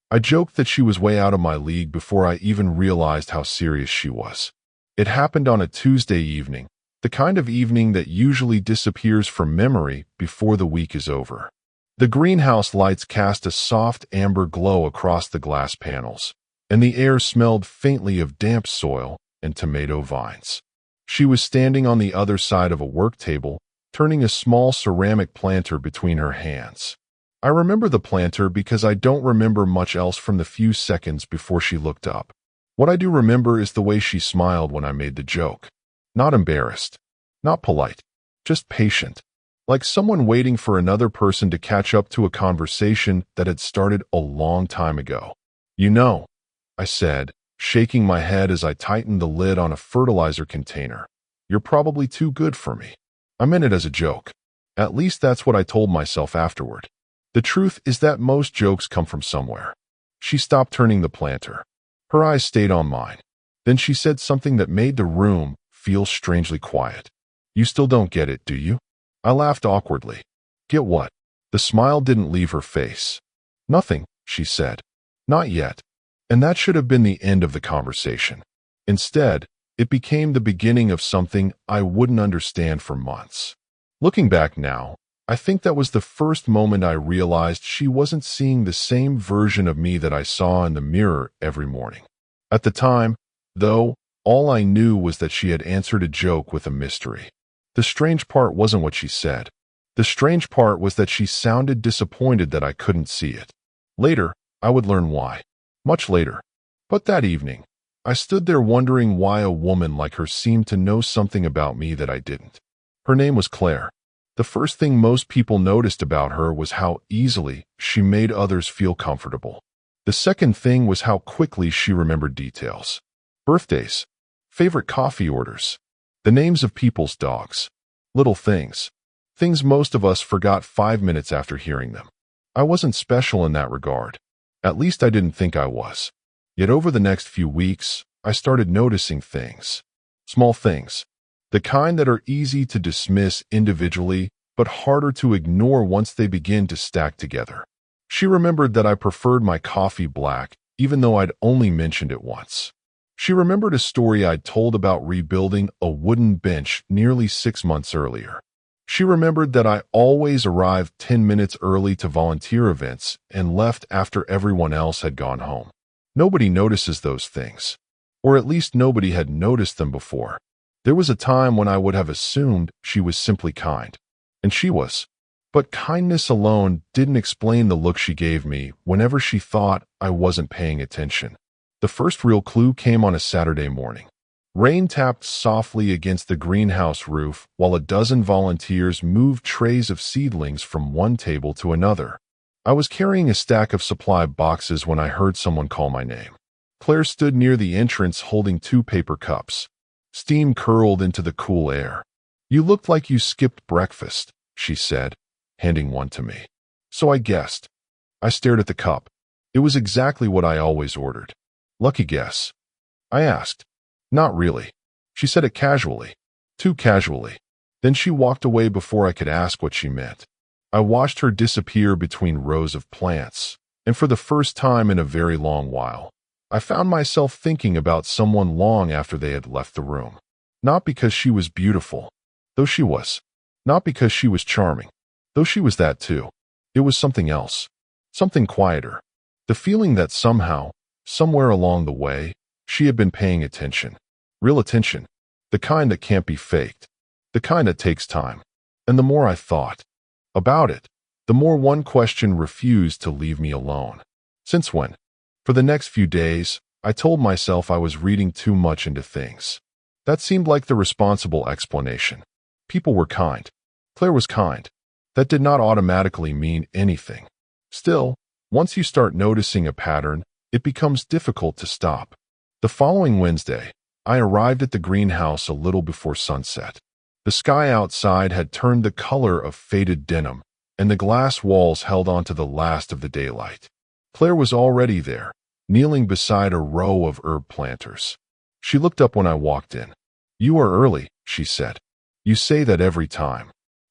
I joked that she was way out of my league before I even realized how serious she was. It happened on a Tuesday evening, the kind of evening that usually disappears from memory before the week is over. The greenhouse lights cast a soft amber glow across the glass panels, and the air smelled faintly of damp soil and tomato vines. She was standing on the other side of a work table, turning a small ceramic planter between her hands. I remember the planter because I don't remember much else from the few seconds before she looked up. What I do remember is the way she smiled when I made the joke. Not embarrassed, not polite, just patient, like someone waiting for another person to catch up to a conversation that had started a long time ago. "You know," I said, shaking my head as I tightened the lid on a fertilizer container, "you're probably too good for me." I meant it as a joke. At least that's what I told myself afterward. The truth is that most jokes come from somewhere. She stopped turning the planter. Her eyes stayed on mine. Then she said something that made the room feel strangely quiet. "You still don't get it, do you?" I laughed awkwardly. "Get what?" The smile didn't leave her face. "Nothing," she said. "Not yet." And that should have been the end of the conversation. Instead, it became the beginning of something I wouldn't understand for months. Looking back now, I think that was the first moment I realized she wasn't seeing the same version of me that I saw in the mirror every morning. At the time, though, all I knew was that she had answered a joke with a mystery. The strange part wasn't what she said. The strange part was that she sounded disappointed that I couldn't see it. Later, I would learn why. Much later. But that evening, I stood there wondering why a woman like her seemed to know something about me that I didn't. Her name was Claire. The first thing most people noticed about her was how easily she made others feel comfortable. The second thing was how quickly she remembered details. Birthdays, favorite coffee orders, the names of people's dogs, little things. Things most of us forgot 5 minutes after hearing them. I wasn't special in that regard. At least I didn't think I was. Yet over the next few weeks, I started noticing things. Small things. The kind that are easy to dismiss individually, but harder to ignore once they begin to stack together. She remembered that I preferred my coffee black, even though I'd only mentioned it once. She remembered a story I'd told about rebuilding a wooden bench nearly 6 months earlier. She remembered that I always arrived 10 minutes early to volunteer events and left after everyone else had gone home. Nobody notices those things. Or at least nobody had noticed them before. There was a time when I would have assumed she was simply kind. And she was. But kindness alone didn't explain the look she gave me whenever she thought I wasn't paying attention. The first real clue came on a Saturday morning. Rain tapped softly against the greenhouse roof while a dozen volunteers moved trays of seedlings from one table to another. I was carrying a stack of supply boxes when I heard someone call my name. Claire stood near the entrance holding 2 paper cups. Steam curled into the cool air. "You looked like you skipped breakfast," she said, handing one to me. So I guessed. I stared at the cup. It was exactly what I always ordered. "Lucky guess?" I asked. "Not really." She said it casually. Too casually. Then she walked away before I could ask what she meant. I watched her disappear between rows of plants, and for the first time in a very long while, I found myself thinking about someone long after they had left the room. Not because she was beautiful, though she was. Not because she was charming, though she was that too. It was something else. Something quieter. The feeling that somehow, somewhere along the way, she had been paying attention. Real attention. The kind that can't be faked. The kind that takes time. And the more I thought about it, the more one question refused to leave me alone. Since when? For the next few days, I told myself I was reading too much into things. That seemed like the responsible explanation. People were kind. Claire was kind. That did not automatically mean anything. Still, once you start noticing a pattern, it becomes difficult to stop. The following Wednesday, I arrived at the greenhouse a little before sunset. The sky outside had turned the color of faded denim, and the glass walls held on to the last of the daylight. Claire was already there, kneeling beside a row of herb planters. She looked up when I walked in. "You are early," she said. "You say that every time."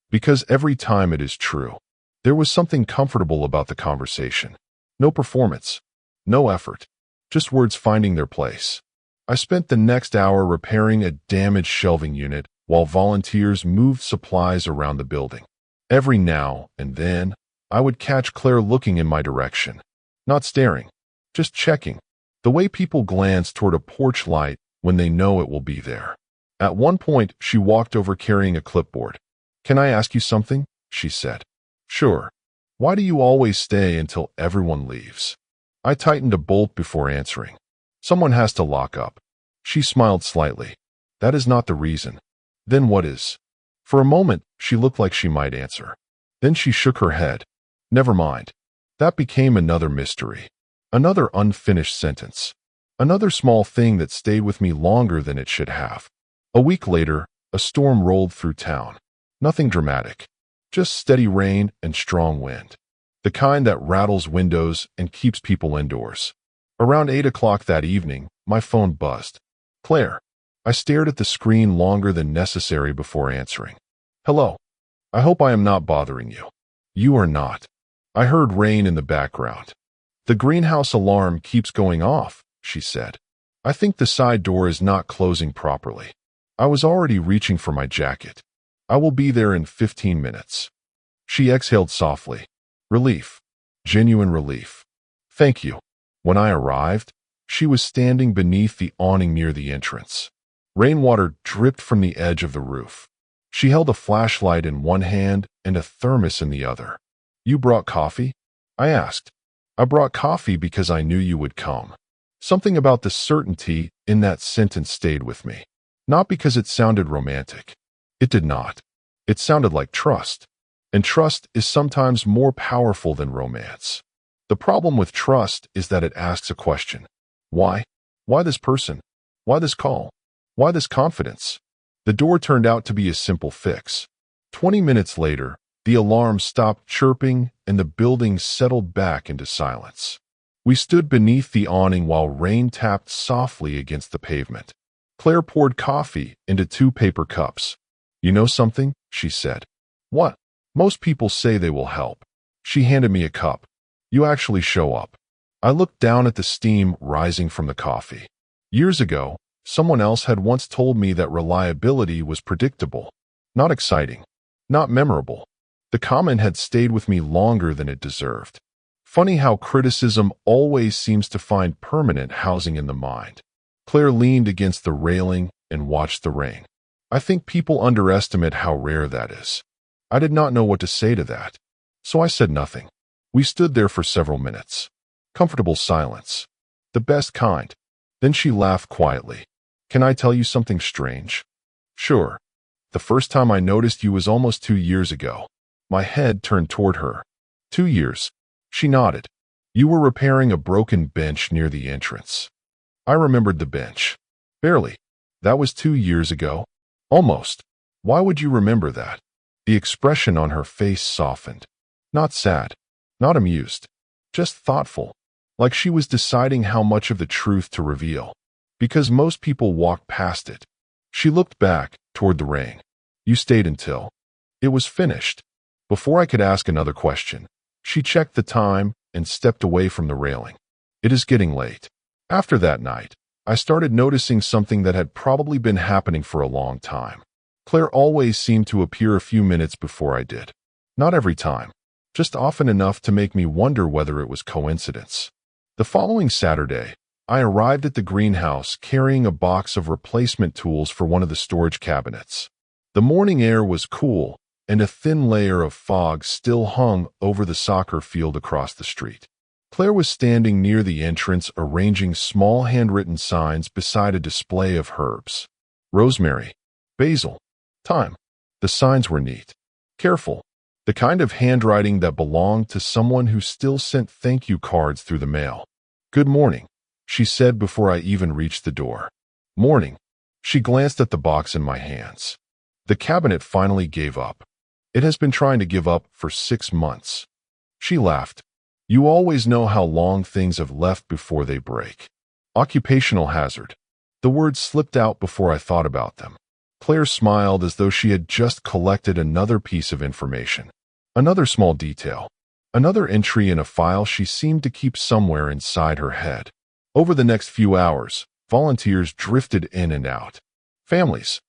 Because every time it is true. There was something comfortable about the conversation. No performance. No effort. Just words finding their place. I spent the next hour repairing a damaged shelving unit while volunteers moved supplies around the building. Every now and then, I would catch Claire looking in my direction. Not staring, just checking. The way people glance toward a porch light when they know it will be there. At one point, she walked over carrying a clipboard. "Can I ask you something?" she said. "Sure. Why do you always stay until everyone leaves?" I tightened a bolt before answering. "Someone has to lock up." She smiled slightly. "That is not the reason." "Then what is?" For a moment, she looked like she might answer. Then she shook her head. "Never mind." That became another mystery. Another unfinished sentence. Another small thing that stayed with me longer than it should have. A week later, a storm rolled through town. Nothing dramatic. Just steady rain and strong wind. The kind that rattles windows and keeps people indoors. Around 8 o'clock that evening, my phone buzzed. "Claire." I stared at the screen longer than necessary before answering. "Hello. I hope I am not bothering you." "You are not." I heard rain in the background. "The greenhouse alarm keeps going off," she said. "I think the side door is not closing properly." I was already reaching for my jacket. "I will be there in 15 minutes. She exhaled softly. Relief. Genuine relief. "Thank you." When I arrived, she was standing beneath the awning near the entrance. Rainwater dripped from the edge of the roof. She held a flashlight in one hand and a thermos in the other. "You brought coffee?" I asked. "I brought coffee because I knew you would come." Something about the certainty in that sentence stayed with me. Not because it sounded romantic. It did not. It sounded like trust. And trust is sometimes more powerful than romance. The problem with trust is that it asks a question. Why? Why this person? Why this call? Why this confidence? The door turned out to be a simple fix. 20 minutes later, the alarm stopped chirping and the building settled back into silence. We stood beneath the awning while rain tapped softly against the pavement. Claire poured coffee into 2 paper cups. "You know something?" she said. "What?" "Most people say they will help." She handed me a cup. "You actually show up." I looked down at the steam rising from the coffee. Years ago, someone else had once told me that reliability was predictable, not exciting, not memorable. The comment had stayed with me longer than it deserved. Funny how criticism always seems to find permanent housing in the mind. Claire leaned against the railing and watched the rain. I think people underestimate how rare that is. I did not know what to say to that, so I said nothing. We stood there for several minutes. Comfortable silence. The best kind. Then she laughed quietly. "Can I tell you something strange?" "Sure." "The first time I noticed you was almost 2 years ago." My head turned toward her. 2 years. She nodded. "You were repairing a broken bench near the entrance." I remembered the bench. "Barely. That was 2 years ago." "Almost. Why would you remember that?" The expression on her face softened. Not sad. Not amused. Just thoughtful. Like she was deciding how much of the truth to reveal. Because most people walk past it. She looked back, toward the rain. "You stayed until..." It was finished. Before I could ask another question, she checked the time and stepped away from the railing. "It is getting late." After that night, I started noticing something that had probably been happening for a long time. Claire always seemed to appear a few minutes before I did. Not every time, just often enough to make me wonder whether it was coincidence. The following Saturday, I arrived at the greenhouse carrying a box of replacement tools for one of the storage cabinets. The morning air was cool, and a thin layer of fog still hung over the soccer field across the street. Claire was standing near the entrance arranging small handwritten signs beside a display of herbs. Rosemary, basil, thyme. The signs were neat, careful, the kind of handwriting that belonged to someone who still sent thank you cards through the mail. "Good morning," she said before I even reached the door. "Morning." She glanced at the box in my hands. The cabinet finally gave up. It has been trying to give up for 6 months. She laughed. "You always know how long things have left before they break." Occupational hazard. The words slipped out before I thought about them. Claire smiled as though she had just collected another piece of information. Another small detail. Another entry in a file she seemed to keep somewhere inside her head. Over the next few hours, volunteers drifted in and out. Families,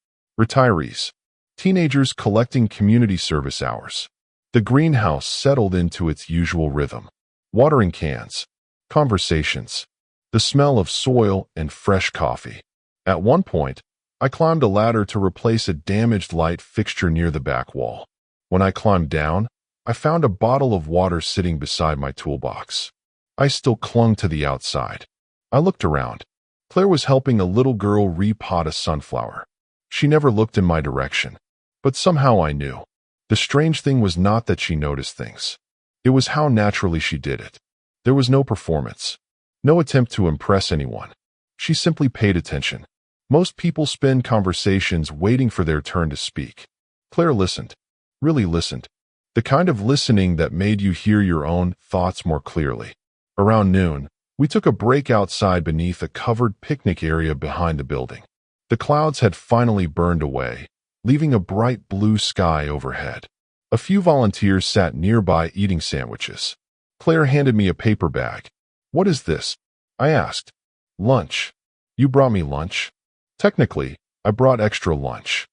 retirees, teenagers collecting community service hours. The greenhouse settled into its usual rhythm. Watering cans, conversations, the smell of soil and fresh coffee. At one point, I climbed a ladder to replace a damaged light fixture near the back wall. When I climbed down, I found a bottle of water sitting beside my toolbox. I still clung to the outside. I looked around. Claire was helping a little girl repot a sunflower. She never looked in my direction, but somehow I knew. The strange thing was not that she noticed things. It was how naturally she did it. There was no performance, no attempt to impress anyone. She simply paid attention. Most people spend conversations waiting for their turn to speak. Claire listened, really listened. The kind of listening that made you hear your own thoughts more clearly. Around noon, we took a break outside beneath a covered picnic area behind the building. The clouds had finally burned away, leaving a bright blue sky overhead. A few volunteers sat nearby eating sandwiches. Claire handed me a paper bag. "What is this?" I asked. "Lunch. You brought me lunch?" "Technically, I brought extra lunch."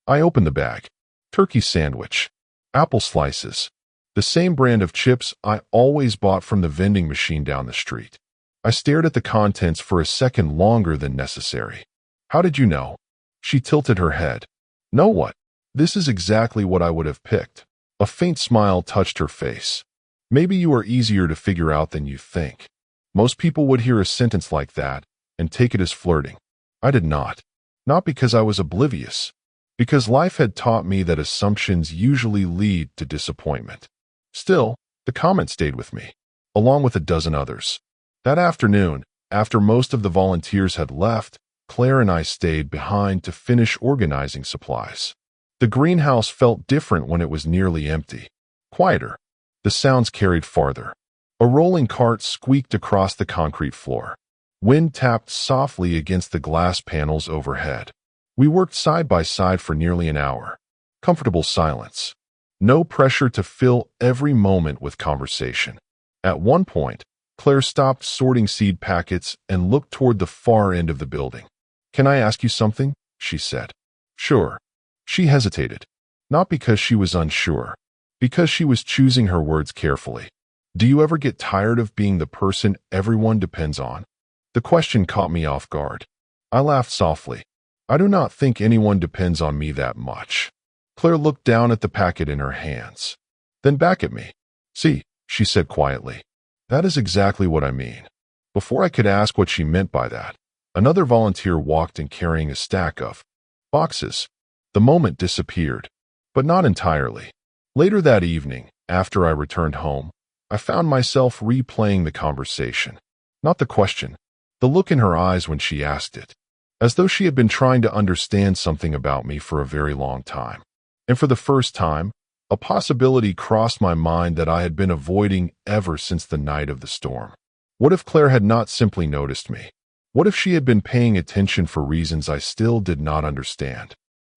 I opened the bag. Turkey sandwich. Apple slices. The same brand of chips I always bought from the vending machine down the street. I stared at the contents for a second longer than necessary. "How did you know?" She tilted her head. "Know what? This is exactly what I would have picked." A faint smile touched her face. "Maybe you are easier to figure out than you think." Most people would hear a sentence like that and take it as flirting. I did not. Not because I was oblivious. Because life had taught me that assumptions usually lead to disappointment. Still, the comment stayed with me, along with a dozen others. That afternoon, after most of the volunteers had left, Claire and I stayed behind to finish organizing supplies. The greenhouse felt different when it was nearly empty. Quieter. The sounds carried farther. A rolling cart squeaked across the concrete floor. Wind tapped softly against the glass panels overhead. We worked side by side for nearly an hour. Comfortable silence. No pressure to fill every moment with conversation. At one point, Claire stopped sorting seed packets and looked toward the far end of the building. "Can I ask you something?" she said. "Sure." She hesitated. Not because she was unsure. Because she was choosing her words carefully. "Do you ever get tired of being the person everyone depends on?" The question caught me off guard. I laughed softly. "I do not think anyone depends on me that much." Claire looked down at the packet in her hands. Then back at me. "See," she said quietly. "That is exactly what I mean." Before I could ask what she meant by that, another volunteer walked in carrying a stack of boxes. The moment disappeared, but not entirely. Later that evening, after I returned home, I found myself replaying the conversation. Not the question, the look in her eyes when she asked it, as though she had been trying to understand something about me for a very long time. And for the first time, a possibility crossed my mind that I had been avoiding ever since the night of the storm. What if Claire had not simply noticed me? What if she had been paying attention for reasons I still did not understand?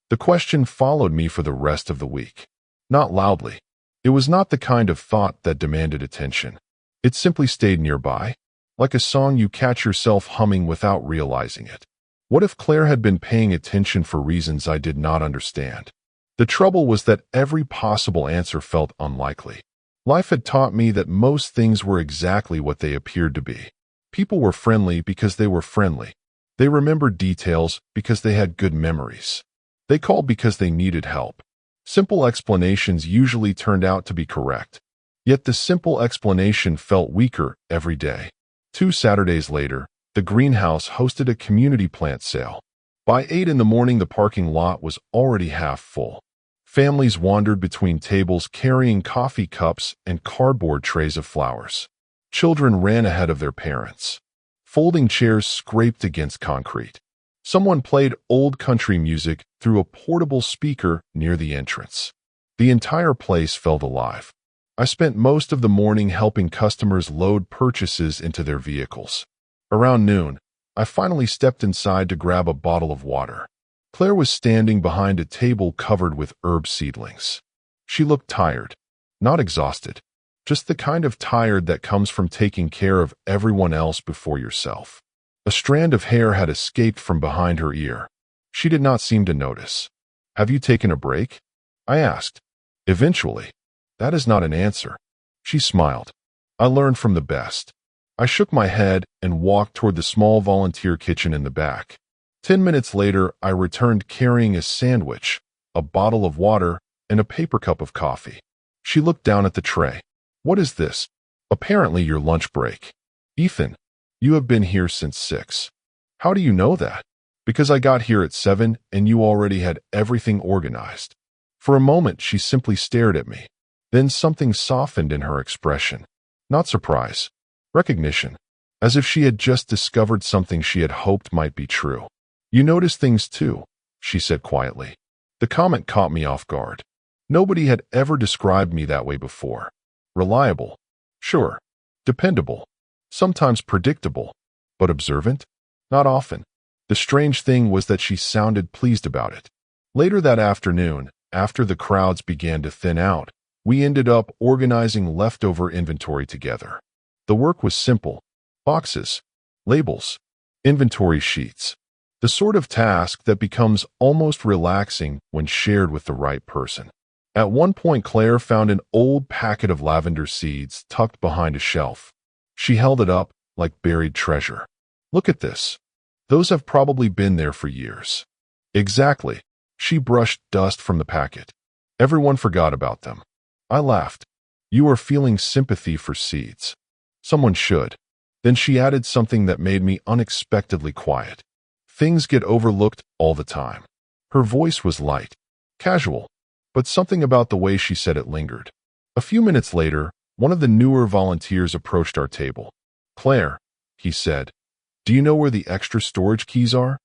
The question followed me for the rest of the week. Not loudly. It was not the kind of thought that demanded attention. It simply stayed nearby, like a song you catch yourself humming without realizing it. What if Claire had been paying attention for reasons I did not understand? The trouble was that every possible answer felt unlikely. Life had taught me that most things were exactly what they appeared to be. People were friendly because they were friendly. They remembered details because they had good memories. They called because they needed help. Simple explanations usually turned out to be correct. Yet the simple explanation felt weaker every day. 2 Saturdays later, the greenhouse hosted a community plant sale. By 8 in the morning, the parking lot was already half full. Families wandered between tables carrying coffee cups and cardboard trays of flowers. Children ran ahead of their parents. Folding chairs scraped against concrete. Someone played old country music through a portable speaker near the entrance. The entire place felt alive. I spent most of the morning helping customers load purchases into their vehicles. Around noon, I finally stepped inside to grab a bottle of water. Claire was standing behind a table covered with herb seedlings. She looked tired, not exhausted, Just the kind of tired that comes from taking care of everyone else before yourself. A strand of hair had escaped from behind her ear. She did not seem to notice. Have you taken a break? I asked. Eventually. That is not an answer. She smiled. I learned from the best. I shook my head and walked toward the small volunteer kitchen in the back. 10 minutes later, I returned carrying a sandwich, a bottle of water, and a paper cup of coffee. She looked down at the tray. What is this? Apparently your lunch break. Ethan, you have been here since 6. How do you know that? Because I got here at 7 and you already had everything organized. For a moment, she simply stared at me. Then something softened in her expression. Not surprise. Recognition. As if she had just discovered something she had hoped might be true. You notice things too, she said quietly. The comment caught me off guard. Nobody had ever described me that way before. Reliable. Sure. Dependable. Sometimes predictable. But observant? Not often. The strange thing was that she sounded pleased about it. Later that afternoon, after the crowds began to thin out, we ended up organizing leftover inventory together. The work was simple. Boxes, labels, inventory sheets. The sort of task that becomes almost relaxing when shared with the right person. At one point, Claire found an old packet of lavender seeds tucked behind a shelf. She held it up like buried treasure. Look at this. Those have probably been there for years. Exactly. She brushed dust from the packet. Everyone forgot about them. I laughed. You are feeling sympathy for seeds. Someone should. Then she added something that made me unexpectedly quiet. Things get overlooked all the time. Her voice was light, casual, but something about the way she said it lingered. A few minutes later, one of the newer volunteers approached our table. Claire, he said, do you know where the extra storage keys are?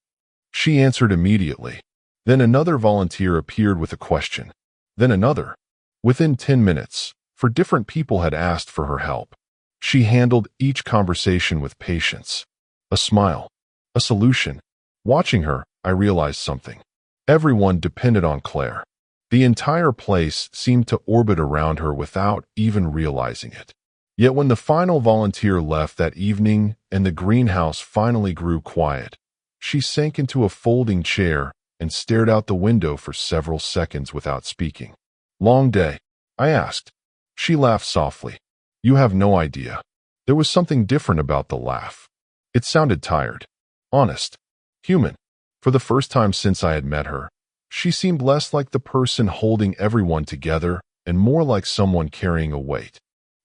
She answered immediately. Then another volunteer appeared with a question. Then another. Within 10 minutes, for different people had asked for her help. She handled each conversation with patience. A smile. A solution. Watching her, I realized something. Everyone depended on Claire. The entire place seemed to orbit around her without even realizing it. Yet when the final volunteer left that evening and the greenhouse finally grew quiet, she sank into a folding chair and stared out the window for several seconds without speaking. Long day? I asked. She laughed softly. You have no idea. There was something different about the laugh. It sounded tired, honest, human. For the first time since I had met her, she seemed less like the person holding everyone together and more like someone carrying a weight.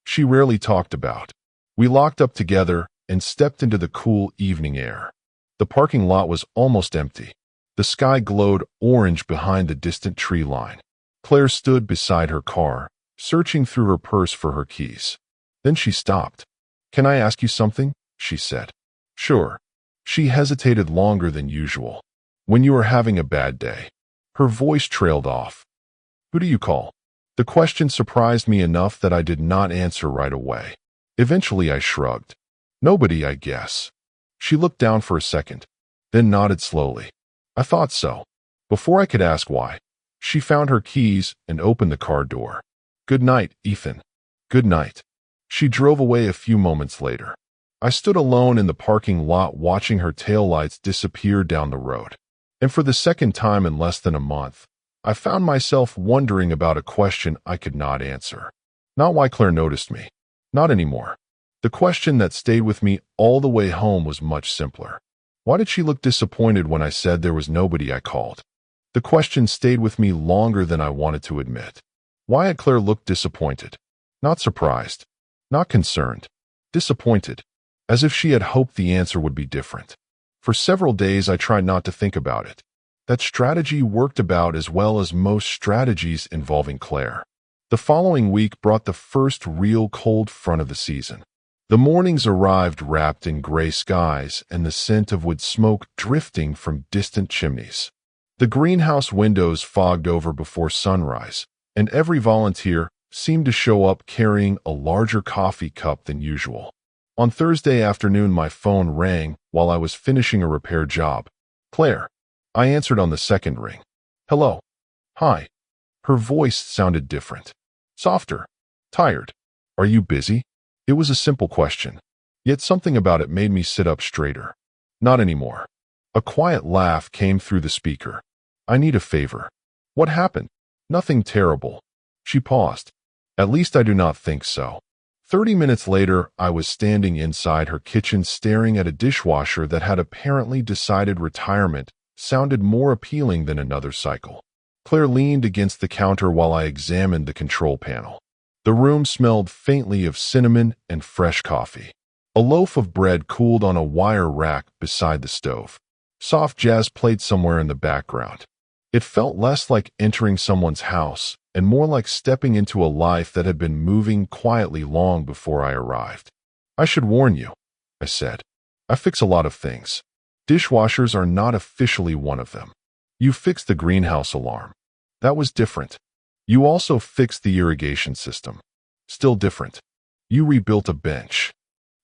She rarely talked about. We locked up together and stepped into the cool evening air. The parking lot was almost empty. The sky glowed orange behind the distant tree line. Claire stood beside her car, searching through her purse for her keys. Then she stopped. Can I ask you something? She said. Sure. She hesitated longer than usual. When you are having a bad day. Her voice trailed off. Who do you call? The question surprised me enough that I did not answer right away. Eventually I shrugged. Nobody, I guess. She looked down for a second, then nodded slowly. I thought so. Before I could ask why, she found her keys and opened the car door. Good night, Ethan. Good night. She drove away a few moments later. I stood alone in the parking lot watching her taillights disappear down the road. And for the second time in less than a month, I found myself wondering about a question I could not answer. Not why Claire noticed me. Not anymore. The question that stayed with me all the way home was much simpler. Why did she look disappointed when I said there was nobody I called? The question stayed with me longer than I wanted to admit. Why had Claire looked disappointed? Not surprised. Not concerned. Disappointed. As if she had hoped the answer would be different. For several days I tried not to think about it. That strategy worked about as well as most strategies involving Claire. The following week brought the first real cold front of the season. The mornings arrived wrapped in gray skies and the scent of wood smoke drifting from distant chimneys. The greenhouse windows fogged over before sunrise, and every volunteer seemed to show up carrying a larger coffee cup than usual. On Thursday afternoon, my phone rang while I was finishing a repair job. Claire. I answered on the second ring. Hello. Hi. Her voice sounded different. Softer. Tired. Are you busy? It was a simple question, yet something about it made me sit up straighter. Not anymore. A quiet laugh came through the speaker. I need a favor. What happened? Nothing terrible. She paused. At least I do not think so. 30 minutes later, I was standing inside her kitchen staring at a dishwasher that had apparently decided retirement sounded more appealing than another cycle. Claire leaned against the counter while I examined the control panel. The room smelled faintly of cinnamon and fresh coffee. A loaf of bread cooled on a wire rack beside the stove. Soft jazz played somewhere in the background. It felt less like entering someone's house and more like stepping into a life that had been moving quietly long before I arrived. I should warn you, I said. I fix a lot of things. Dishwashers are not officially one of them. You fixed the greenhouse alarm. That was different. You also fixed the irrigation system. Still different. You rebuilt a bench.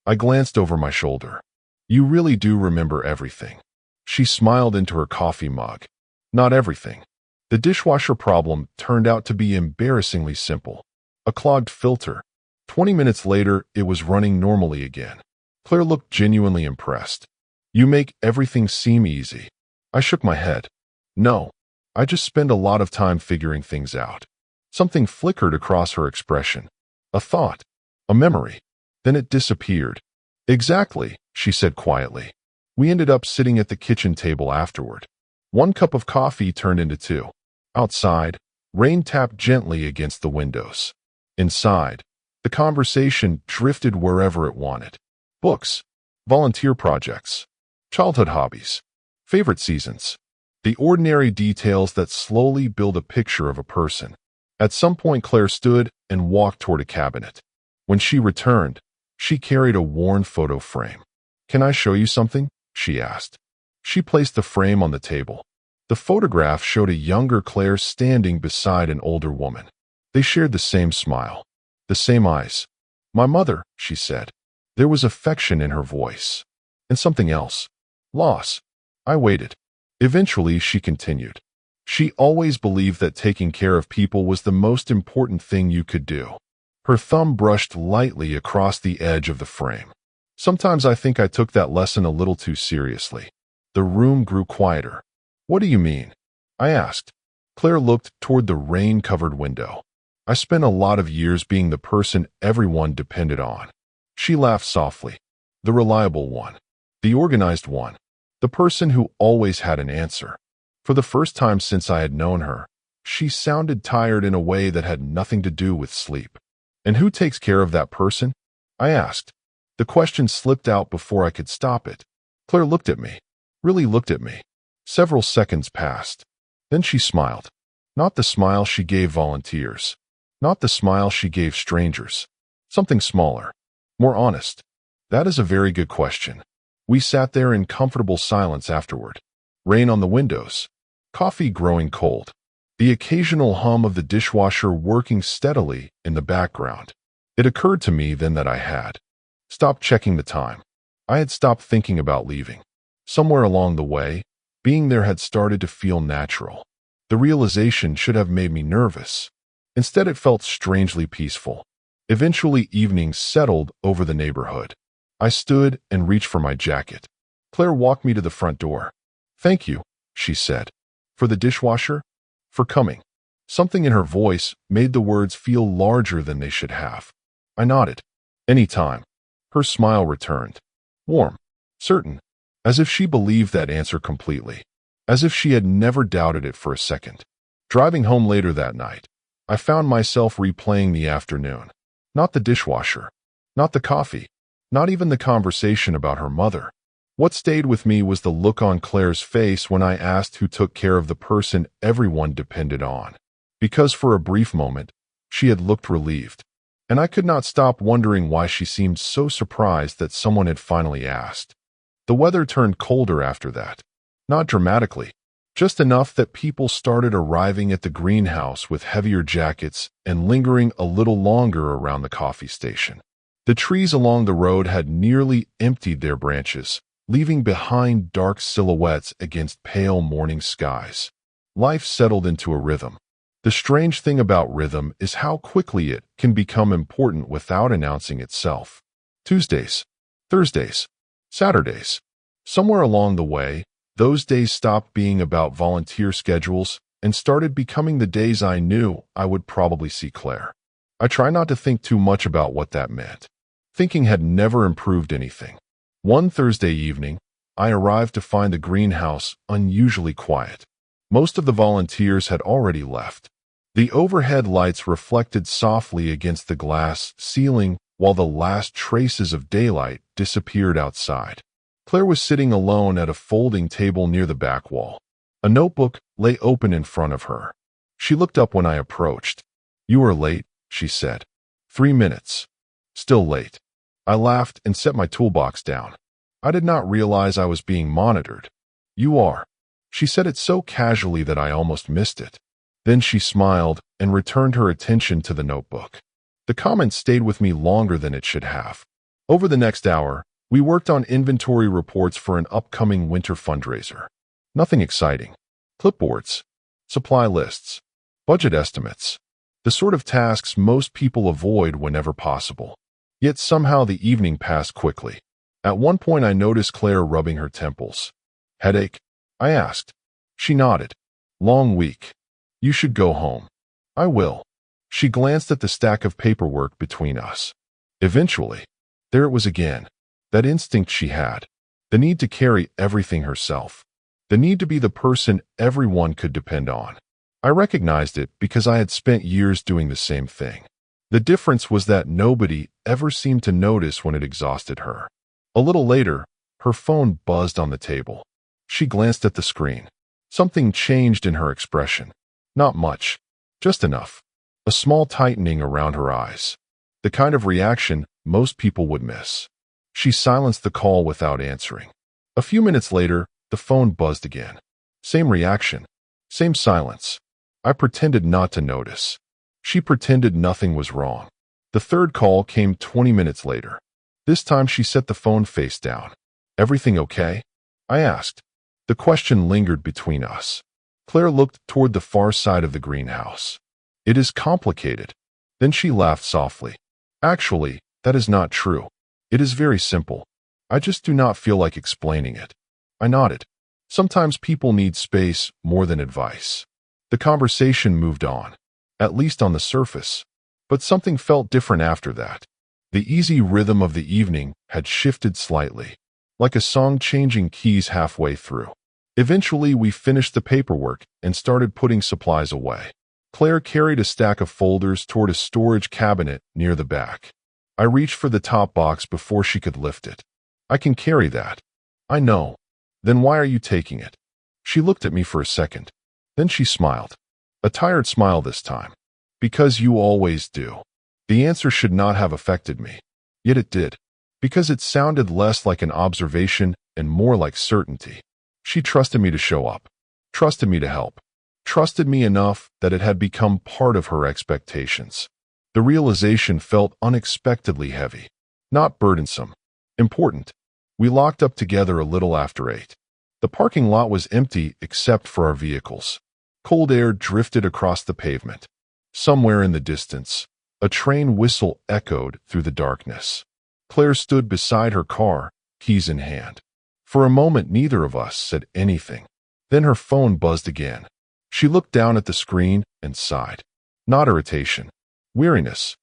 I glanced over my shoulder. You really do remember everything. She smiled into her coffee mug. Not everything. The dishwasher problem turned out to be embarrassingly simple. A clogged filter. 20 minutes later, it was running normally again. Claire looked genuinely impressed. You make everything seem easy. I shook my head. No, I just spend a lot of time figuring things out. Something flickered across her expression. A thought. A memory. Then it disappeared. Exactly, she said quietly. We ended up sitting at the kitchen table afterward. 1 cup of coffee turned into 2. Outside, rain tapped gently against the windows. Inside, the conversation drifted wherever it wanted. Books, volunteer projects, childhood hobbies, favorite seasons. The ordinary details that slowly build a picture of a person. At some point, Claire stood and walked toward a cabinet. When she returned, she carried a worn photo frame. Can I show you something? She asked. She placed the frame on the table. The photograph showed a younger Claire standing beside an older woman. They shared the same smile, the same eyes. My mother, she said. There was affection in her voice. And something else. Loss. I waited. Eventually, she continued. She always believed that taking care of people was the most important thing you could do. Her thumb brushed lightly across the edge of the frame. Sometimes I think I took that lesson a little too seriously. The room grew quieter. What do you mean? I asked. Claire looked toward the rain-covered window. I spent a lot of years being the person everyone depended on. She laughed softly. The reliable one. The organized one. The person who always had an answer. For the first time since I had known her, she sounded tired in a way that had nothing to do with sleep. And who takes care of that person? I asked. The question slipped out before I could stop it. Claire looked at me. Really looked at me. Several seconds passed. Then she smiled. Not the smile she gave volunteers. Not the smile she gave strangers. Something smaller. More honest. That is a very good question. We sat there in comfortable silence afterward. Rain on the windows. Coffee growing cold. The occasional hum of the dishwasher working steadily in the background. It occurred to me then that I had stopped checking the time. I had stopped thinking about leaving. Somewhere along the way, being there had started to feel natural. The realization should have made me nervous. Instead, it felt strangely peaceful. Eventually, evening settled over the neighborhood. I stood and reached for my jacket. Claire walked me to the front door. Thank you, she said. For the dishwasher? For coming. Something in her voice made the words feel larger than they should have. I nodded. Anytime. Her smile returned. Warm. Certain. As if she believed that answer completely. As if she had never doubted it for a second. Driving home later that night, I found myself replaying the afternoon. Not the dishwasher. Not the coffee. Not even the conversation about her mother. What stayed with me was the look on Claire's face when I asked who took care of the person everyone depended on. Because for a brief moment, she had looked relieved. And I could not stop wondering why she seemed so surprised that someone had finally asked. The weather turned colder after that. Not dramatically. Just enough that people started arriving at the greenhouse with heavier jackets and lingering a little longer around the coffee station. The trees along the road had nearly emptied their branches, leaving behind dark silhouettes against pale morning skies. Life settled into a rhythm. The strange thing about rhythm is how quickly it can become important without announcing itself. Tuesdays, Thursdays, Saturdays. Somewhere along the way, those days stopped being about volunteer schedules and started becoming the days I knew I would probably see Claire. I try not to think too much about what that meant. Thinking had never improved anything. One Thursday evening, I arrived to find the greenhouse unusually quiet. Most of the volunteers had already left. The overhead lights reflected softly against the glass ceiling while the last traces of daylight disappeared outside. Claire was sitting alone at a folding table near the back wall. A notebook lay open in front of her. She looked up when I approached. "You are late," she said. 3 minutes. Still late. I laughed and set my toolbox down. I did not realize I was being monitored. "You are." She said it so casually that I almost missed it. Then she smiled and returned her attention to the notebook. The comment stayed with me longer than it should have. Over the next hour, we worked on inventory reports for an upcoming winter fundraiser. Nothing exciting. Clipboards, supply lists, budget estimates. The sort of tasks most people avoid whenever possible. Yet somehow the evening passed quickly. At one point I noticed Claire rubbing her temples. "Headache?" I asked. She nodded. "Long week. You should go home." "I will." She glanced at the stack of paperwork between us. Eventually, there it was again. That instinct she had. The need to carry everything herself. The need to be the person everyone could depend on. I recognized it because I had spent years doing the same thing. The difference was that nobody ever seemed to notice when it exhausted her. A little later, her phone buzzed on the table. She glanced at the screen. Something changed in her expression. Not much. Just enough. A small tightening around her eyes. The kind of reaction most people would miss. She silenced the call without answering. A few minutes later, the phone buzzed again. Same reaction. Same silence. I pretended not to notice. She pretended nothing was wrong. The third call came 20 minutes later. This time she set the phone face down. "Everything okay?" I asked. The question lingered between us. Claire looked toward the far side of the greenhouse. "It is complicated." Then she laughed softly. "Actually, that is not true. It is very simple. I just do not feel like explaining it." I nodded. Sometimes people need space more than advice. The conversation moved on, at least on the surface. But something felt different after that. The easy rhythm of the evening had shifted slightly, like a song changing keys halfway through. Eventually, we finished the paperwork and started putting supplies away. Claire carried a stack of folders toward a storage cabinet near the back. I reached for the top box before she could lift it. "I can carry that." "I know." "Then why are you taking it?" She looked at me for a second. Then she smiled. A tired smile this time. "Because you always do." The answer should not have affected me. Yet it did. Because it sounded less like an observation and more like certainty. She trusted me to show up. Trusted me to help. Trusted me enough that it had become part of her expectations. The realization felt unexpectedly heavy. Not burdensome. Important. We locked up together a little after 8. The parking lot was empty except for our vehicles. Cold air drifted across the pavement. Somewhere in the distance, a train whistle echoed through the darkness. Claire stood beside her car, keys in hand. For a moment, neither of us said anything. Then her phone buzzed again. She looked down at the screen and sighed. Not irritation. Weariness.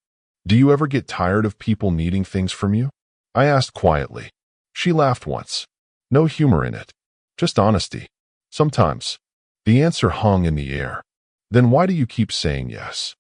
"Do you ever get tired of people needing things from you?" I asked quietly. She laughed once. No humor in it. Just honesty. "Sometimes." The answer hung in the air. "Then why do you keep saying yes?"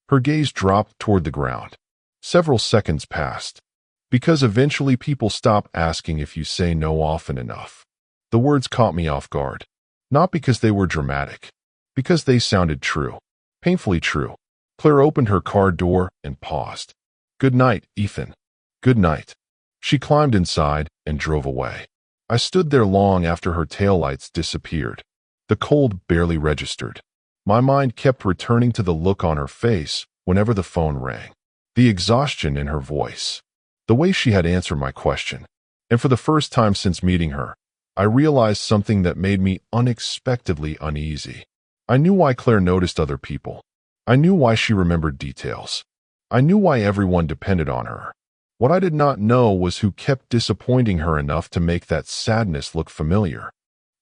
Her gaze dropped toward the ground. Several seconds passed. "Because eventually people stop asking if you say no often enough." The words caught me off guard. Not because they were dramatic. Because they sounded true. Painfully true. Claire opened her car door and paused. "Good night, Ethan." "Good night." She climbed inside and drove away. I stood there long after her taillights disappeared. The cold barely registered. My mind kept returning to the look on her face whenever the phone rang. The exhaustion in her voice. The way she had answered my question. And for the first time since meeting her, I realized something that made me unexpectedly uneasy. I knew why Claire noticed other people. I knew why she remembered details. I knew why everyone depended on her. What I did not know was who kept disappointing her enough to make that sadness look familiar.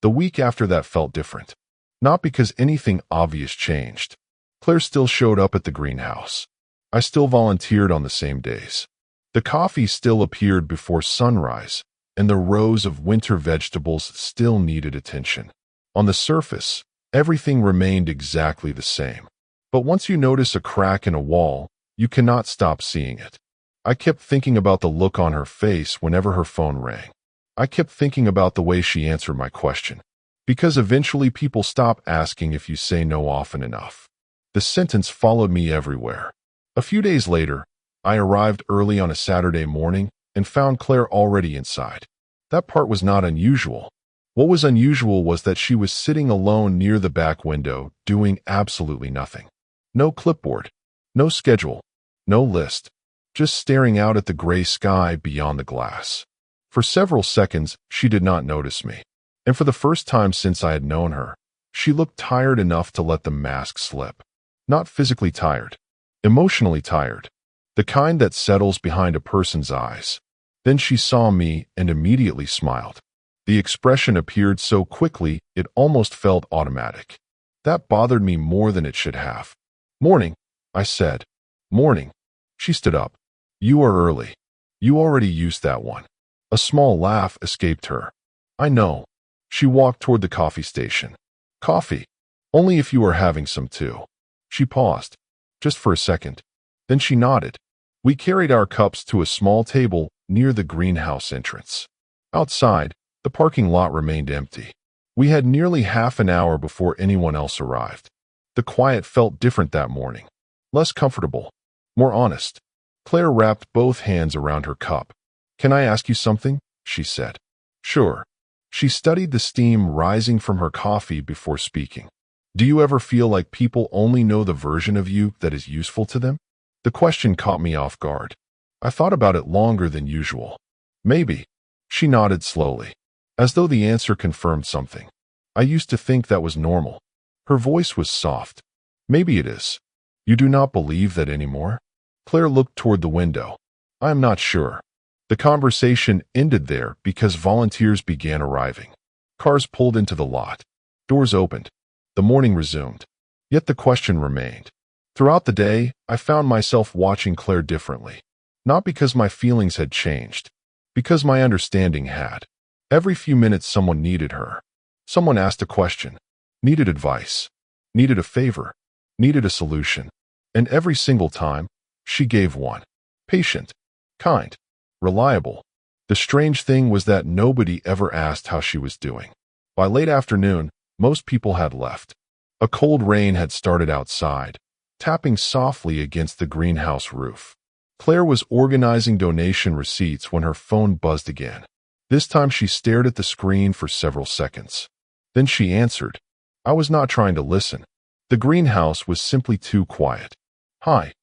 The week after that felt different. Not because anything obvious changed. Claire still showed up at the greenhouse. I still volunteered on the same days. The coffee still appeared before sunrise, and the rows of winter vegetables still needed attention. On the surface, everything remained exactly the same. But once you notice a crack in a wall, you cannot stop seeing it. I kept thinking about the look on her face whenever her phone rang. I kept thinking about the way she answered my question. Because eventually people stop asking if you say no often enough. The sentence followed me everywhere. A few days later, I arrived early on a Saturday morning and found Claire already inside. That part was not unusual. What was unusual was that she was sitting alone near the back window, doing absolutely nothing. No clipboard, no schedule, no list, just staring out at the gray sky beyond the glass. For several seconds, she did not notice me. And for the first time since I had known her, she looked tired enough to let the mask slip. Not physically tired, emotionally tired. The kind that settles behind a person's eyes. Then she saw me and immediately smiled. The expression appeared so quickly it almost felt automatic. That bothered me more than it should have. "Morning," I said. "Morning." She stood up. "You are early. You already used that one." A small laugh escaped her. "I know." She walked toward the coffee station. "Coffee? Only if you are having some too." She paused, just for a second. Then she nodded. We carried our cups to a small table near the greenhouse entrance. Outside, the parking lot remained empty. We had nearly half an hour before anyone else arrived. The quiet felt different that morning. Less comfortable. More honest. Claire wrapped both hands around her cup. "Can I ask you something?" she said. "Sure." She studied the steam rising from her coffee before speaking. "Do you ever feel like people only know the version of you that is useful to them?" The question caught me off guard. I thought about it longer than usual. "Maybe." She nodded slowly, as though the answer confirmed something. "I used to think that was normal." Her voice was soft. "Maybe it is. You do not believe that anymore?" Claire looked toward the window. "I am not sure." The conversation ended there because volunteers began arriving. Cars pulled into the lot. Doors opened. The morning resumed. Yet the question remained. Throughout the day, I found myself watching Claire differently. Not because my feelings had changed. Because my understanding had. Every few minutes someone needed her. Someone asked a question. Needed advice. Needed a favor. Needed a solution. And every single time, she gave one. Patient. Kind. Reliable. The strange thing was that nobody ever asked how she was doing. By late afternoon, most people had left. A cold rain had started outside, tapping softly against the greenhouse roof. Claire was organizing donation receipts when her phone buzzed again. This time she stared at the screen for several seconds. Then she answered. I was not trying to listen. The greenhouse was simply too quiet. "Hi."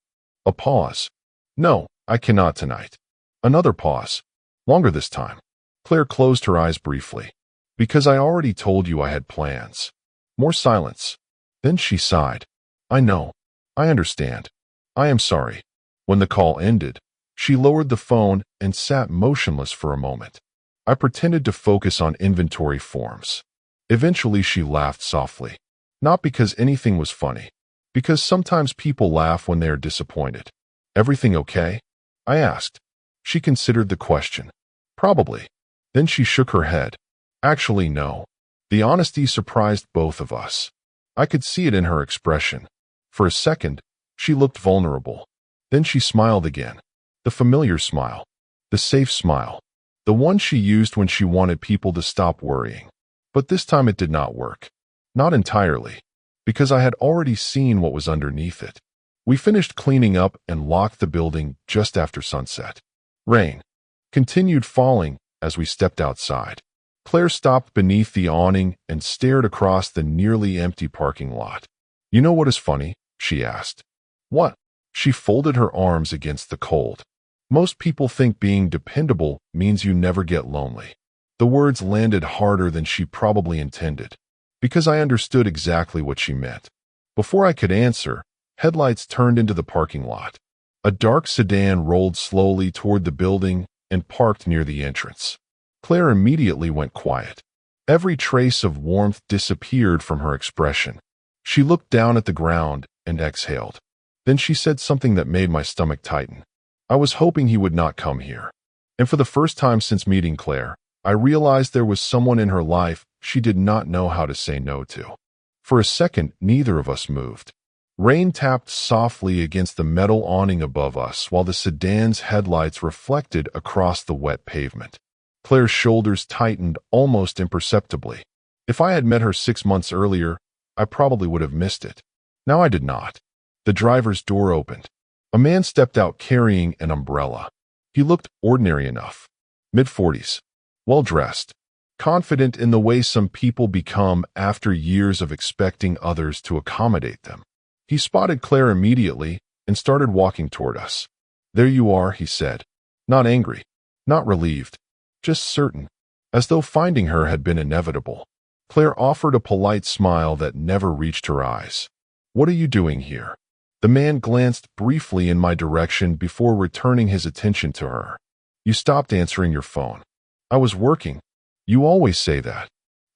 A pause. "No, I cannot tonight." Another pause. Longer this time. Claire closed her eyes briefly. "Because I already told you I had plans." More silence. Then she sighed. "I know. I understand. I am sorry." When the call ended, she lowered the phone and sat motionless for a moment. I pretended to focus on inventory forms. Eventually she laughed softly. Not because anything was funny. Because sometimes people laugh when they are disappointed. "Everything okay?" I asked. She considered the question. "Probably." Then she shook her head. "Actually, no." The honesty surprised both of us. I could see it in her expression. For a second, she looked vulnerable. Then she smiled again. The familiar smile. The safe smile. The one she used when she wanted people to stop worrying. But this time it did not work. Not entirely. Because I had already seen what was underneath it. We finished cleaning up and locked the building just after sunset. Rain continued falling as we stepped outside. Claire stopped beneath the awning and stared across the nearly empty parking lot. "You know what is funny?" she asked. "What?" She folded her arms against the cold. "Most people think being dependable means you never get lonely." The words landed harder than she probably intended, because I understood exactly what she meant. Before I could answer, Headlights turned into the parking lot. A dark sedan rolled slowly toward the building and parked near the entrance. Claire immediately went quiet. Every trace of warmth disappeared from her expression. She looked down at the ground and exhaled. Then she said something that made my stomach tighten. I was hoping he would not come here. And for the first time since meeting Claire, I realized there was someone in her life she did not know how to say no to. For a second, neither of us moved. Rain tapped softly against the metal awning above us while the sedan's headlights reflected across the wet pavement. Claire's shoulders tightened almost imperceptibly. If I had met her 6 months earlier, I probably would have missed it. Now I did not. The driver's door opened. A man stepped out carrying an umbrella. He looked ordinary enough. Mid-40s. Well-dressed. Confident in the way some people become after years of expecting others to accommodate them. He spotted Claire immediately and started walking toward us. "There you are," he said. Not angry. Not relieved. Just certain. As though finding her had been inevitable. Claire offered a polite smile that never reached her eyes. "What are you doing here?" The man glanced briefly in my direction before returning his attention to her. "You stopped answering your phone." "I was working." "You always say that."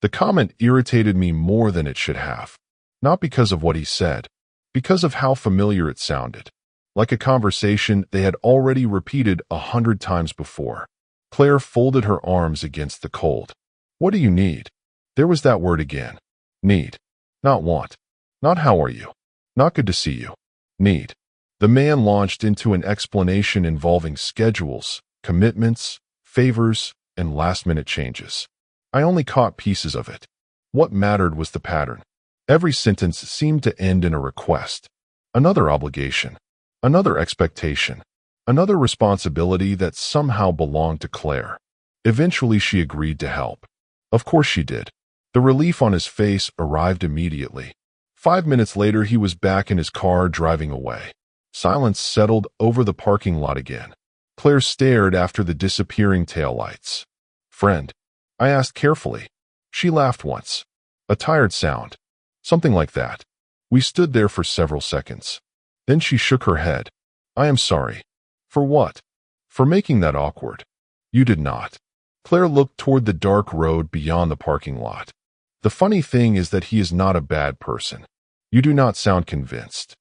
The comment irritated me more than it should have. Not because of what he said. Because of how familiar it sounded. Like a conversation they had already repeated 100 times before. Claire folded her arms against the cold. "What do you need?" There was that word again. Need. Not want. Not how are you. Not good to see you. Need. The man launched into an explanation involving schedules, commitments, favors, and last-minute changes. I only caught pieces of it. What mattered was the pattern. Every sentence seemed to end in a request. Another obligation. Another expectation. Another responsibility that somehow belonged to Claire. Eventually she agreed to help. Of course she did. The relief on his face arrived immediately. 5 minutes later he was back in his car driving away. Silence settled over the parking lot again. Claire stared after the disappearing taillights. "Friend?" I asked carefully. She laughed once. A tired sound. Something like that. We stood there for several seconds. Then she shook her head. "I am sorry." "For what?" "For making that awkward." "You did not." Claire looked toward the dark road beyond the parking lot. "The funny thing is that he is not a bad person. You do not sound convinced."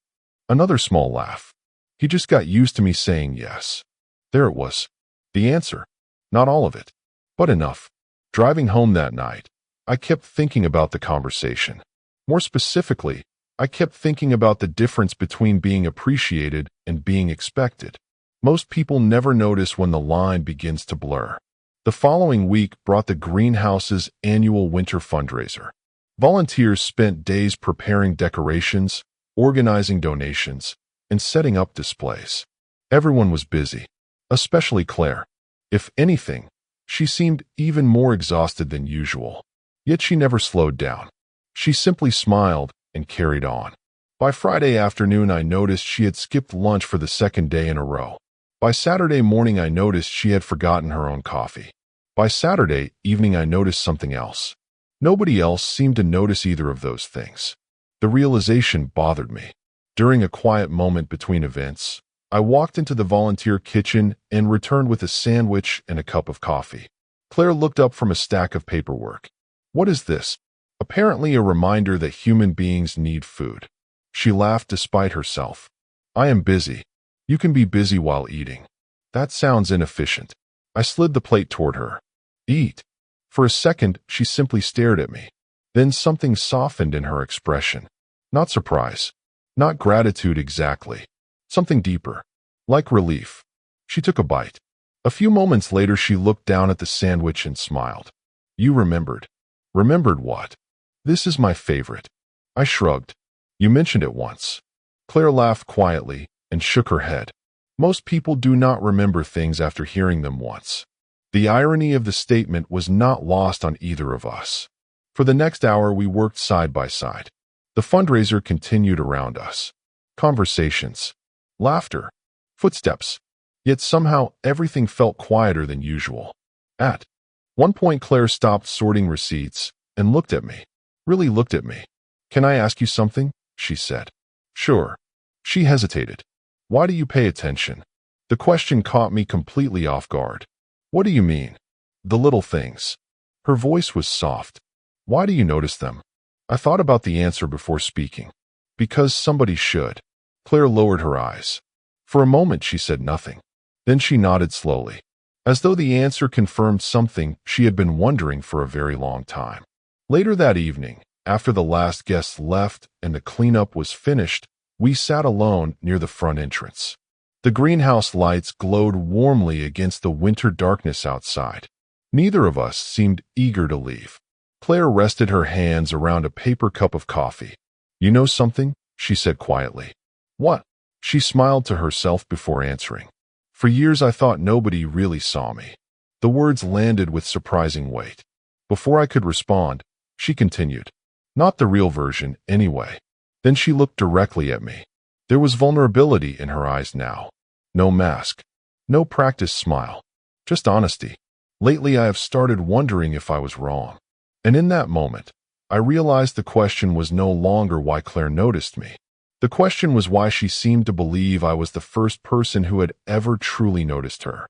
Another small laugh. "He just got used to me saying yes." There it was. The answer. Not all of it, but enough. Driving home that night, I kept thinking about the conversation. More specifically, I kept thinking about the difference between being appreciated and being expected. Most people never notice when the line begins to blur. The following week brought the greenhouse's annual winter fundraiser. Volunteers spent days preparing decorations, organizing donations, and setting up displays. Everyone was busy, especially Claire. If anything, she seemed even more exhausted than usual. Yet she never slowed down. She simply smiled and carried on. By Friday afternoon, I noticed she had skipped lunch for the second day in a row. By Saturday morning, I noticed she had forgotten her own coffee. By Saturday evening, I noticed something else. Nobody else seemed to notice either of those things. The realization bothered me. During a quiet moment between events, I walked into the volunteer kitchen and returned with a sandwich and a cup of coffee. Claire looked up from a stack of paperwork. "What is this?" Apparently a reminder that human beings need food. She laughed despite herself. "I am busy." "You can be busy while eating." "That sounds inefficient." I slid the plate toward her. "Eat." For a second, she simply stared at me. Then something softened in her expression. Not surprise. Not gratitude exactly. Something deeper. Like relief. She took a bite. A few moments later, she looked down at the sandwich and smiled. "You remembered." "Remembered what?" "This is my favorite." I shrugged. "You mentioned it once." Claire laughed quietly and shook her head. Most people do not remember things after hearing them once. The irony of the statement was not lost on either of us. For the next hour, we worked side by side. The fundraiser continued around us. Conversations. Laughter. Footsteps. Yet somehow everything felt quieter than usual. At one point, Claire stopped sorting receipts and looked at me. Really looked at me. "Can I ask you something?" she said. "Sure." She hesitated. Why do you pay attention? The question caught me completely off guard. What do you mean? The little things. Her voice was soft. Why do you notice them? I thought about the answer before speaking. Because somebody should. Claire lowered her eyes. For a moment she said nothing. Then she nodded slowly, as though the answer confirmed something she had been wondering for a very long time. Later that evening, after the last guest left and the cleanup was finished, we sat alone near the front entrance. The greenhouse lights glowed warmly against the winter darkness outside. Neither of us seemed eager to leave. Claire rested her hands around a paper cup of coffee. You know something? She said quietly. What? She smiled to herself before answering. For years I thought nobody really saw me. The words landed with surprising weight. Before I could respond, she continued. Not the real version, anyway. Then she looked directly at me. There was vulnerability in her eyes now. No mask. No practiced smile. Just honesty. Lately I have started wondering if I was wrong. And in that moment, I realized the question was no longer why Claire noticed me. The question was why she seemed to believe I was the first person who had ever truly noticed her.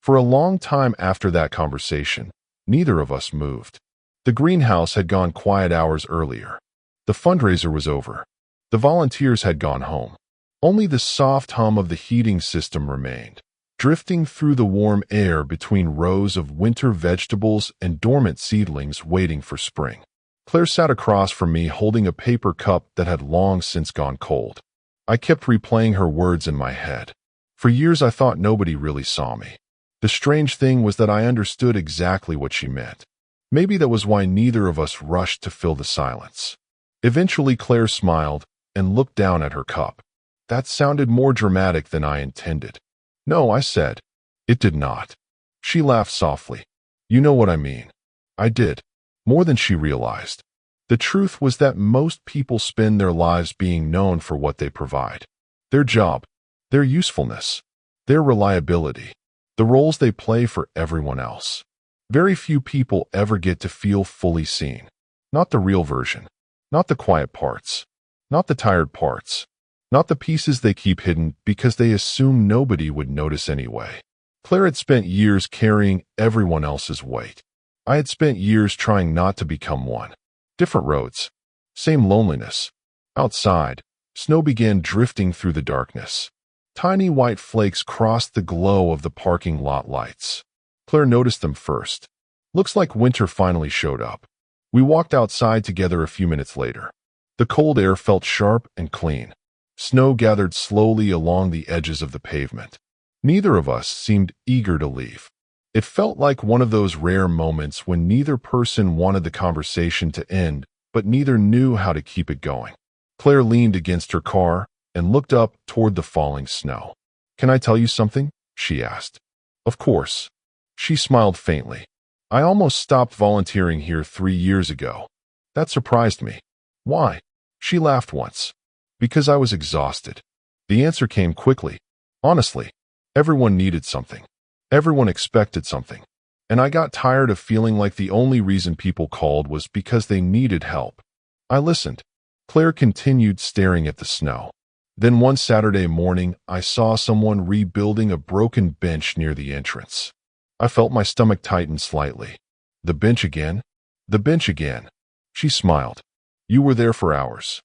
For a long time after that conversation, neither of us moved. The greenhouse had gone quiet hours earlier. The fundraiser was over. The volunteers had gone home. Only the soft hum of the heating system remained, drifting through the warm air between rows of winter vegetables and dormant seedlings waiting for spring. Claire sat across from me holding a paper cup that had long since gone cold. I kept replaying her words in my head. For years I thought nobody really saw me. The strange thing was that I understood exactly what she meant. Maybe that was why neither of us rushed to fill the silence. Eventually Claire smiled and looked down at her cup. That sounded more dramatic than I intended. No, I said. It did not. She laughed softly. You know what I mean. I did. More than she realized. The truth was that most people spend their lives being known for what they provide. Their job, their usefulness, their reliability, the roles they play for everyone else. Very few people ever get to feel fully seen. Not the real version. Not the quiet parts. Not the tired parts. Not the pieces they keep hidden because they assume nobody would notice anyway. Claire had spent years carrying everyone else's weight. I had spent years trying not to become one. Different roads. Same loneliness. Outside, snow began drifting through the darkness. Tiny white flakes crossed the glow of the parking lot lights. Claire noticed them first. Looks like winter finally showed up. We walked outside together a few minutes later. The cold air felt sharp and clean. Snow gathered slowly along the edges of the pavement. Neither of us seemed eager to leave. It felt like one of those rare moments when neither person wanted the conversation to end, but neither knew how to keep it going. Claire leaned against her car and looked up toward the falling snow. Can I tell you something? She asked. Of course. She smiled faintly. I almost stopped volunteering here 3 years ago. That surprised me. Why? She laughed once. Because I was exhausted. The answer came quickly. Honestly, everyone needed something. Everyone expected something. And I got tired of feeling like the only reason people called was because they needed help. I listened. Claire continued staring at the snow. Then one Saturday morning, I saw someone rebuilding a broken bench near the entrance. I felt my stomach tighten slightly. The bench again? The bench again. She smiled. You were there for hours.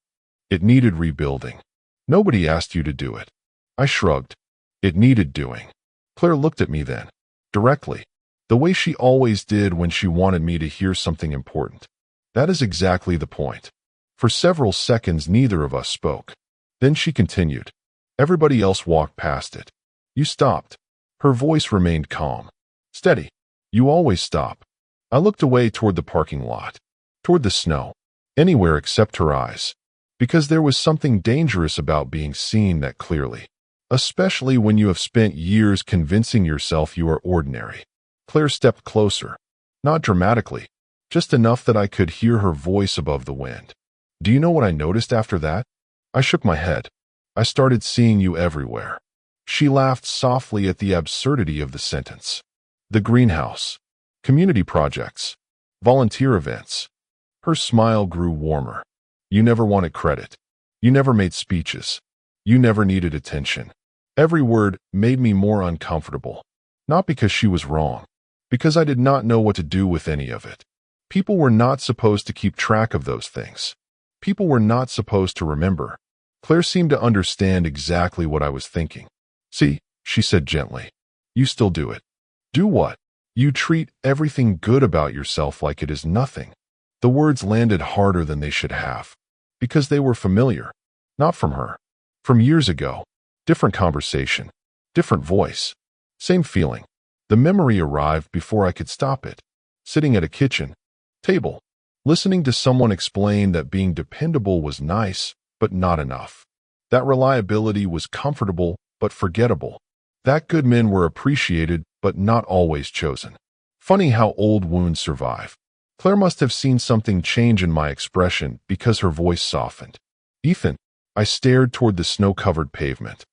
It needed rebuilding. Nobody asked you to do it. I shrugged. It needed doing. Claire looked at me then, directly, the way she always did when she wanted me to hear something important. That is exactly the point. For several seconds, neither of us spoke. Then she continued. Everybody else walked past it. You stopped. Her voice remained calm. Steady. You always stop. I looked away toward the parking lot, toward the snow, anywhere except her eyes, because there was something dangerous about being seen that clearly. Especially when you have spent years convincing yourself you are ordinary. Claire stepped closer. Not dramatically, just enough that I could hear her voice above the wind. Do you know what I noticed after that? I shook my head. I started seeing you everywhere. She laughed softly at the absurdity of the sentence. The greenhouse. Community projects. Volunteer events. Her smile grew warmer. You never wanted credit. You never made speeches. You never needed attention. Every word made me more uncomfortable. Not because she was wrong, because I did not know what to do with any of it. People were not supposed to keep track of those things. People were not supposed to remember. Claire seemed to understand exactly what I was thinking. See, she said gently. You still do it. Do what? You treat everything good about yourself like it is nothing. The words landed harder than they should have, because they were familiar. Not from her. From years ago. Different conversation. Different voice. Same feeling. The memory arrived before I could stop it. Sitting at a kitchen table, listening to someone explain that being dependable was nice, but not enough. That reliability was comfortable, but forgettable. That good men were appreciated, but not always chosen. Funny how old wounds survive. Claire must have seen something change in my expression because her voice softened. Ethan, I stared toward the snow-covered pavement.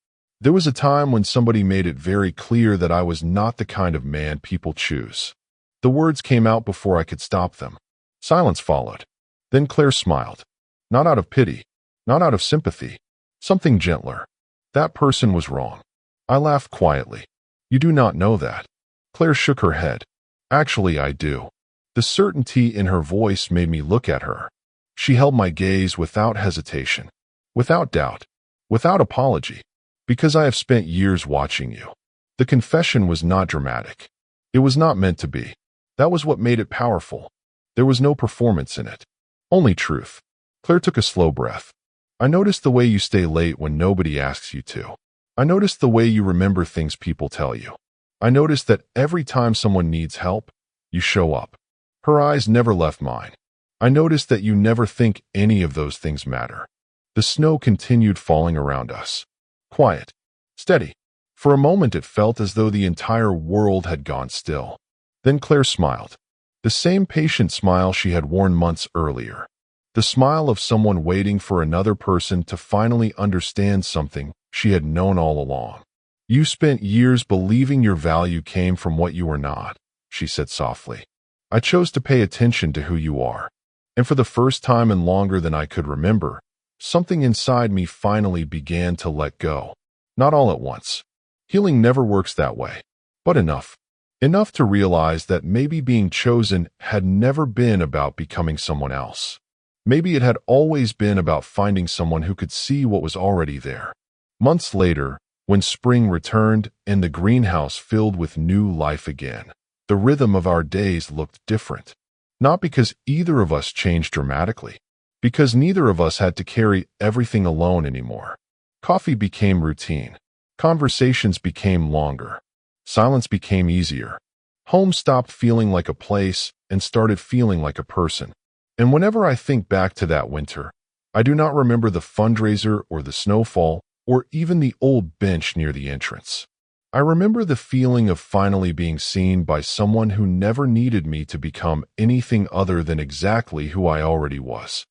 There was a time when somebody made it very clear that I was not the kind of man people choose. The words came out before I could stop them. Silence followed. Then Claire smiled. Not out of pity, not out of sympathy. Something gentler. That person was wrong. I laughed quietly. You do not know that. Claire shook her head. Actually, I do. The certainty in her voice made me look at her. She held my gaze without hesitation, without doubt, without apology. Because I have spent years watching you. The confession was not dramatic. It was not meant to be. That was what made it powerful. There was no performance in it. Only truth. Claire took a slow breath. I noticed the way you stay late when nobody asks you to. I noticed the way you remember things people tell you. I noticed that every time someone needs help, you show up. Her eyes never left mine. I noticed that you never think any of those things matter. The snow continued falling around us. Quiet. Steady. For a moment it felt as though the entire world had gone still. Then Claire smiled. The same patient smile she had worn months earlier. The smile of someone waiting for another person to finally understand something she had known all along. You spent years believing your value came from what you were not, she said softly. I chose to pay attention to who you are. And for the first time and longer than I could remember, something inside me finally began to let go. Not all at once. Healing never works that way. But enough. Enough to realize that maybe being chosen had never been about becoming someone else. Maybe it had always been about finding someone who could see what was already there. Months later, when spring returned and the greenhouse filled with new life again, the rhythm of our days looked different. Not because either of us changed dramatically, because neither of us had to carry everything alone anymore. Coffee became routine. Conversations became longer. Silence became easier. Home stopped feeling like a place and started feeling like a person. And whenever I think back to that winter, I do not remember the fundraiser or the snowfall or even the old bench near the entrance. I remember the feeling of finally being seen by someone who never needed me to become anything other than exactly who I already was.